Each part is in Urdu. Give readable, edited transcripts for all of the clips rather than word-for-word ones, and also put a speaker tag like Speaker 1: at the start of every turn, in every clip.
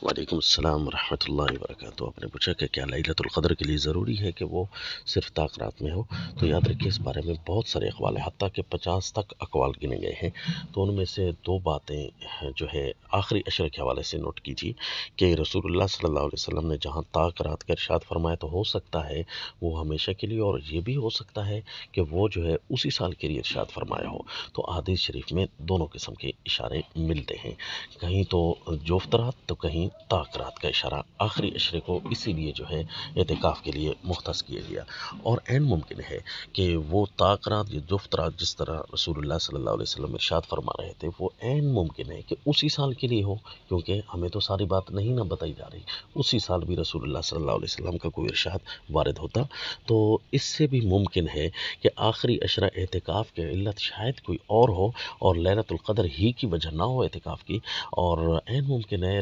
Speaker 1: وعلیکم السلام ورحمۃ اللہ وبرکاتہ۔ آپ نے پوچھا کہ کیا لیلۃ القدر کے لیے ضروری ہے کہ وہ صرف طاق رات میں ہو؟ تو یاد رکھیے اس بارے میں بہت سارے اقوال ہیں، حتیٰ کہ 50 تک اقوال گنے گئے ہیں۔ تو ان میں سے دو باتیں جو ہے آخری عشر کے حوالے سے نوٹ کیجیے کہ رسول اللہ صلی اللہ علیہ وسلم نے جہاں طاق رات کا ارشاد فرمایا تو ہو سکتا ہے وہ ہمیشہ کے لیے، اور یہ بھی ہو سکتا ہے کہ وہ جو ہے اسی سال کے لیے ارشاد فرمایا ہو۔ تو احادیث شریف میں دونوں قسم کے اشارے ملتے ہیں، کہیں تو جفت رات تو کہیں طاق رات کا اشارہ آخری عشرے کو اسی لیے جو ہے اعتکاف کے لیے مختص کیا گیا۔ اور عین ممکن ہے کہ وہ طاق رات یا جفت رات جس طرح رسول اللہ صلی اللہ علیہ وسلم ارشاد فرما رہے تھے وہ عین ممکن ہے کہ اسی سال کے لیے ہو، کیونکہ ہمیں تو ساری بات نہیں نہ بتائی جا رہی، اسی سال بھی رسول اللہ صلی اللہ علیہ وسلم کا کوئی ارشاد وارد ہوتا۔ تو اس سے بھی ممکن ہے کہ آخری عشرہ اعتکاف کے علت شاید کوئی اور ہو اور لیلۃ القدر ہی کی وجہ نہ ہو اعتکاف کی، اور عین ممکن ہے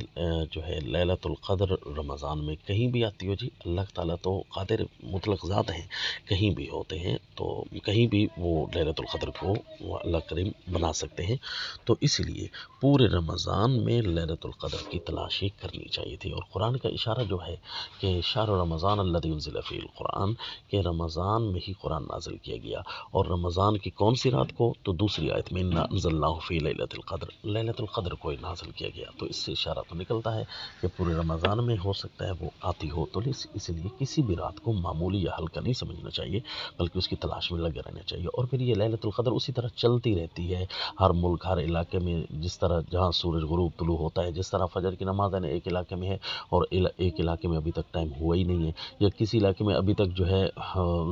Speaker 1: جو ہے لیلۃ القدر رمضان میں کہیں بھی آتی ہو۔ جی اللہ تعالیٰ تو قادر مطلق ذات ہیں، کہیں بھی ہوتے ہیں، تو کہیں بھی وہ لیلۃ القدر کو وہ اللہ کریم بنا سکتے ہیں۔ تو اس لیے پورے رمضان میں لیلۃ القدر کی تلاش کرنی چاہیے تھی۔ اور قرآن کا اشارہ جو ہے کہ شہر رمضان الذی انزل فیہ القرآن، کہ رمضان میں ہی قرآن نازل کیا گیا، اور رمضان کی کون سی رات کو؟ تو دوسری آیت میں انا انزلناہ فی لیلۃ القدر، لیلۃ القدر کو نازل کیا گیا۔ تو اس سے اشارہ تو نکلتا ہے کہ پورے رمضان میں ہو سکتا ہے وہ آتی ہو، تو اس لیے کسی بھی رات کو معمولی یا ہلکا نہیں سمجھنا چاہیے، بلکہ اس کی تلاش میں لگے رہنا چاہیے۔ اور پھر یہ لیلۃ القدر اسی طرح چلتی رہتی ہے ہر ملک، ہر علاقے میں، جس طرح جہاں سورج غروب طلوع ہوتا ہے، جس طرح فجر کی نماز ہے ایک علاقے میں ہے اور ایک علاقے میں ابھی تک ٹائم ہوا ہی نہیں ہے، یا کسی علاقے میں ابھی تک جو ہے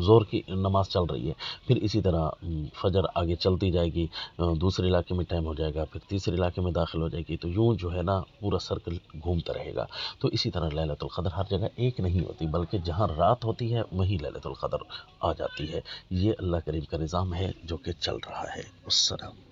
Speaker 1: زور کی نماز چل رہی ہے، پھر اسی طرح فجر آگے چلتی جائے گی، دوسرے علاقے میں ٹائم ہو جائے گا، پھر تیسرے علاقے میں داخل ہو جائے گی، تو یوں جو ہے نا پورا سرکل گھومتا رہے گا۔ تو اسی طرح لیلۃ القدر ہر جگہ ایک نہیں ہوتی، بلکہ جہاں رات ہوتی ہے وہیں لیلۃ القدر آ جاتی ہے۔ یہ اللہ کریم کا نظام ہے جو کہ چل رہا ہے۔ السلام۔